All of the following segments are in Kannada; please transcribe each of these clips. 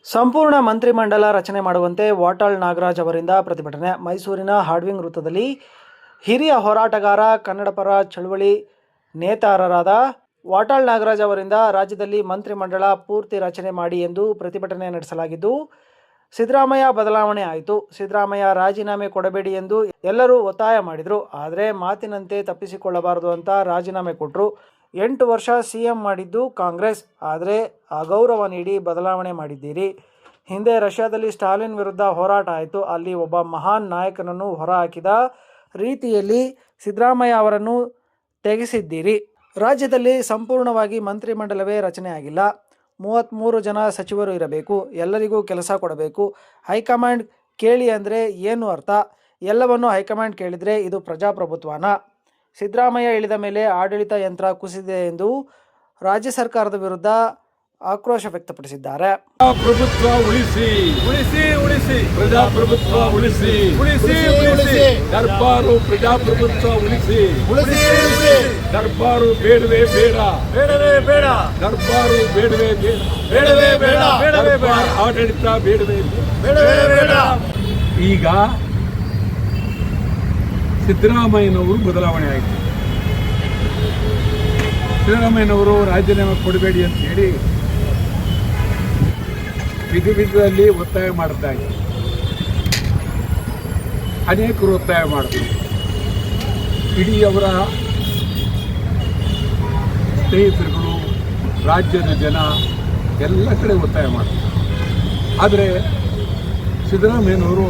ಸಂಪೂರ್ಣ ಮಂತ್ರಿಮಂಡಲ ರಚನೆ ಮಾಡುವಂತೆ ವಾಟಾಳ್ ನಾಗರಾಜ್ ಅವರಿಂದ ಪ್ರತಿಭಟನೆ. ಮೈಸೂರಿನ ಹಾರ್ಡ್ವಿಂಗ್ ವೃತ್ತದಲ್ಲಿ ಹಿರಿಯ ಹೋರಾಟಗಾರ, ಕನ್ನಡಪರ ಚಳವಳಿ ನೇತಾರರಾದ ವಾಟಾಳ್ ನಾಗರಾಜ್ ಅವರಿಂದ ರಾಜ್ಯದಲ್ಲಿ ಮಂತ್ರಿಮಂಡಲ ಪೂರ್ತಿ ರಚನೆ ಮಾಡಿ ಎಂದು ಪ್ರತಿಭಟನೆ ನಡೆಸಲಾಗಿದ್ದು, ಸಿದ್ದರಾಮಯ್ಯ ಬದಲಾವಣೆ ಆಯಿತು, ಸಿದ್ದರಾಮಯ್ಯ ರಾಜೀನಾಮೆ ಕೊಡಬೇಡಿ ಎಂದು ಎಲ್ಲರೂ ಒತ್ತಾಯ ಮಾಡಿದರು. ಆದರೆ ಮಾತಿನಂತೆ ತಪ್ಪಿಸಿಕೊಳ್ಳಬಾರದು ಅಂತ ರಾಜೀನಾಮೆ ಕೊಟ್ಟರು. 8 ವರ್ಷ CM ಮಾಡಿದ್ದು ಕಾಂಗ್ರೆಸ್, ಆದರೆ ಅಗೌರವ ನೀಡಿ ಬದಲಾವಣೆ ಮಾಡಿದ್ದೀರಿ. ಹಿಂದೆ ರಷ್ಯಾದಲ್ಲಿ ಸ್ಟಾಲಿನ್ ವಿರುದ್ಧ ಹೋರಾಟ ಆಯಿತು, ಅಲ್ಲಿ ಒಬ್ಬ ಮಹಾನ್ ನಾಯಕನನ್ನು ಹೊರಹಾಕಿದ ರೀತಿಯಲ್ಲಿ ಸಿದ್ದರಾಮಯ್ಯ ಅವರನ್ನು ತೆಗೆಸಿದ್ದೀರಿ. ರಾಜ್ಯದಲ್ಲಿ ಸಂಪೂರ್ಣವಾಗಿ ಮಂತ್ರಿಮಂಡಲವೇ ರಚನೆ ಆಗಿಲ್ಲ. 33 ಜನ ಸಚಿವರು ಇರಬೇಕು, ಎಲ್ಲರಿಗೂ ಕೆಲಸ ಕೊಡಬೇಕು. ಹೈಕಮಾಂಡ್ ಕೇಳಿ ಅಂದರೆ ಏನು ಅರ್ಥ? ಎಲ್ಲವನ್ನು ಹೈಕಮಾಂಡ್ ಕೇಳಿದರೆ ಇದು ಪ್ರಜಾಪ್ರಭುತ್ವನ? ಸಿದ್ದರಾಮಯ್ಯ ಇಳಿದ ಮೇಲೆ ಆಡಳಿತ ಯಂತ್ರ ಕುಸಿದಿದೆ ಎಂದು ರಾಜ್ಯ ಸರ್ಕಾರದ ವಿರುದ್ಧ ಆಕ್ರೋಶ ವ್ಯಕ್ತಪಡಿಸಿದ್ದಾರೆ. ಪ್ರಜಾಪ್ರಭುತ್ವ ಉಳಿಸಿ ಉಳಿಸಿ ಉಳಿಸಿ, ಪ್ರಜಾಪ್ರಭುತ್ವ ಉಳಿಸಿ ಉಳಿಸಿ ಉಳಿಸಿ, ದರ್ಬಾರು ಪ್ರಜಾಪ್ರಭುತ್ವ ಉಳಿಸಿ ಉಳಿಸಿ ಉಳಿಸಿ, ದರ್ಬಾರು ಬೇಡವೇ ಬೇಡ ಬೇಡವೇ ಬೇಡ, ದರ್ಬಾರು ಬೇಡವೇ ಬೇಡ ಬೇಡವೇ ಬೇಡ ಬೇಡವೇ ಬೇಡ, ಆಡಳಿತ ಬೇಡವೇ ಬೇಡವೇ ಬೇಡ. ಈಗ ಸಿದ್ದರಾಮಯ್ಯನವರು ಬದಲಾವಣೆ ಆಯಿತು. ಸಿದ್ದರಾಮಯ್ಯನವರು ರಾಜೀನಾಮೆ ಕೊಡಬೇಡಿ ಅಂತ ಹೇಳಿ ವಿಧದಲ್ಲಿ ಒತ್ತಾಯ ಮಾಡ್ತಾ ಇದ್ದಾರೆ. ಅನೇಕರು ಒತ್ತಾಯ ಮಾಡ್ತಾರೆ. ಇಡೀ ಅವರ ಸ್ನೇಹಿತರುಗಳು, ರಾಜ್ಯದ ಜನ ಎಲ್ಲ ಕಡೆ ಒತ್ತಾಯ ಮಾಡ್ತಾರೆ. ಆದರೆ ಸಿದ್ದರಾಮಯ್ಯನವರು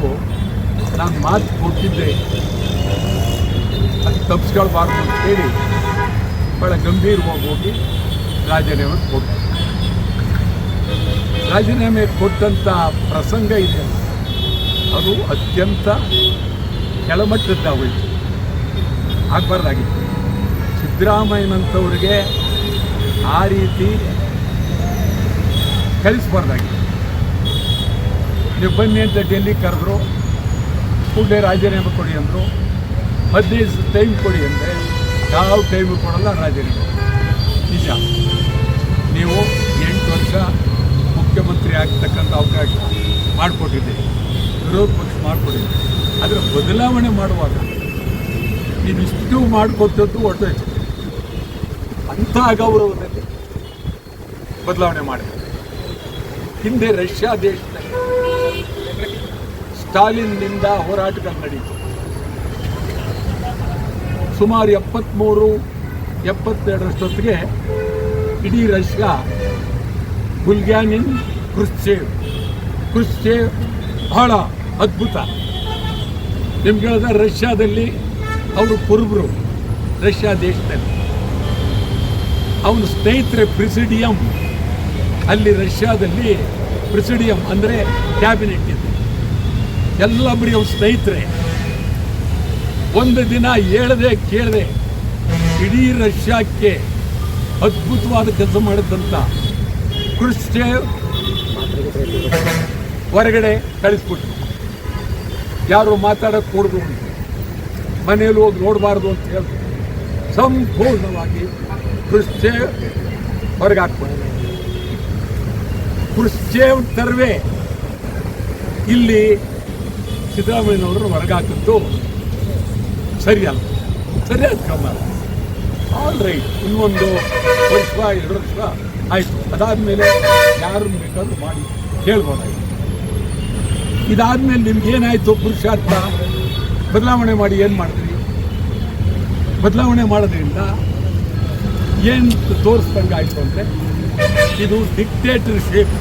ನಾನು ಮಾತು ಕೊಟ್ಟಿದ್ದೆ, ಅದು ತಪ್ಪಿಸ್ಕೊಳ್ಬಾರ್ದು ಅಂತ ಹೇಳಿ ಭಾಳ ಗಂಭೀರವಾಗಿ ಹೋಗಿ ರಾಜೀನಾಮೆ ಕೊಟ್ಟರು. ರಾಜೀನಾಮೆ ಕೊಟ್ಟಂಥ ಪ್ರಸಂಗ ಇದೆ, ಅದು ಅತ್ಯಂತ ಕೆಳಮಟ್ಟದ್ದಾಗೋಯ್ತು, ಆಗಬಾರ್ದಾಗಿತ್ತು. ಸಿದ್ದರಾಮಯ್ಯನಂಥವ್ರಿಗೆ ಆ ರೀತಿ ಕಳಿಸ್ಬಾರ್ದಾಗಿತ್ತು. ನೀವು ಬನ್ನಿ ಅಂತ ಡೆಲ್ಲಿ ಕರೆದ್ರು, ಕೂಡಲೇ ರಾಜೀನಾಮೆ ಕೊಡಿ ಅಂದರು. 15 ಟೈಮ್ ಕೊಡಿ ಅಂದರೆ ಯಾವ ಟೈಮು ಕೊಡಲ್ಲ ರಾಜೀನಾಮೆ. ನಿಜ, ನೀವು 8 ವರ್ಷ ಮುಖ್ಯಮಂತ್ರಿ ಆಗ್ತಕ್ಕಂಥ ಅವಕಾಶ ಮಾಡಿಕೊಟ್ಟಿದ್ದೀರಿ, ವಿರೋಧ ಪಕ್ಷ ಮಾಡಿಕೊಟ್ಟಿದ್ದೀರಿ. ಅದರ ಬದಲಾವಣೆ ಮಾಡುವಾಗ ನೀವಿಷ್ಟು ಮಾಡಿಕೊಟ್ಟದ್ದು ಹೊರಟೋಯ್ತು. ಅಂಥ ಅಗೌರವದಲ್ಲಿ ಬದಲಾವಣೆ ಮಾಡಿದೆ. ಹಿಂದೆ ರಷ್ಯಾ ದೇಶದಲ್ಲಿ ಸ್ಟಾಲಿನ್ನಿಂದ ಹೋರಾಟಗಳು ನಡೀತು. ಸುಮಾರು 73-72ರಷ್ಟೊತ್ತಿಗೆ ಇಡೀ ರಷ್ಯಾ ಬುಲ್ಗ್ಯಾನಿನ್ ಕ್ರುಶ್ಚೇವ್ ಬಹಳ ಅದ್ಭುತ. ನಿಮ್ಗೆ ಹೇಳಿದ ರಷ್ಯಾದಲ್ಲಿ ಅವರು ಕುರುಬರು, ರಷ್ಯಾ ದೇಶದಲ್ಲಿ ಅವನು ಸ್ನೇಹಿತರೆ ಪ್ರೆಸಿಡಿಯಂ, ಅಲ್ಲಿ ರಷ್ಯಾದಲ್ಲಿ ಪ್ರೆಸಿಡಿಯಂ ಅಂದರೆ ಕ್ಯಾಬಿನೆಟ್ ಇದೆ, ಎಲ್ಲ ಬರೀ ಅವ್ರ ಸ್ನೇಹಿತರೆ. ಒಂದು ದಿನ ಹೇಳದೆ ಕೇಳದೆ ಇಡೀ ರಷ್ಯಾಕ್ಕೆ ಅದ್ಭುತವಾದ ಕೆಲಸ ಮಾಡಿದಂಥ ಕ್ರುಶ್ಚೇವ್ ಹೊರಗಡೆ ಕಳಿಸ್ಬಿಟ್ರು. ಯಾರು ಮಾತಾಡೋಕ್ಕೆ ಕೊಡೋದು ಅಂತ, ಮನೆಯಲ್ಲಿ ಹೋಗಿ ನೋಡಬಾರ್ದು ಅಂತ ಹೇಳಿದ್ರು. ಸಂಪೂರ್ಣವಾಗಿ ಕ್ರುಶ್ಚೇವ್ ಹೊರಗೆ ಹಾಕ್ಬಿಟ್ರು. ಕ್ರುಶ್ಚೇವ್ ತರವೇ ಇಲ್ಲಿ ಸಿದ್ದರಾಮಯ್ಯನವರು ಹೊರಗೆ ಹಾಕಿದ್ದು ಸರಿಯಲ್ಲ, ಸರಿಯಾದ ಕ್ರಮ. ಆಲ್ ರೈಟ್, ಇನ್ನೊಂದು ವರ್ಷ 2 ವರ್ಷ ಆಯಿತು. ಅದಾದಮೇಲೆ ಯಾರನ್ನು ಬೇಕಾದ್ರೂ ಮಾಡಿ ಕೇಳ್ಬೋದಾಯಿತು. ಇದಾದಮೇಲೆ ನಿಮ್ಗೇನಾಯಿತು ಪುರುಷಾರ್ಥ? ಬದಲಾವಣೆ ಮಾಡಿ ಏನು ಮಾಡಿದ್ರಿ? ಬದಲಾವಣೆ ಮಾಡೋದ್ರಿಂದ ಏನು ತೋರಿಸ್ದಂಗೆ ಆಯಿತು ಅಂದರೆ ಇದು ಡಿಕ್ಟೇಟರ್ಶಿಪ್.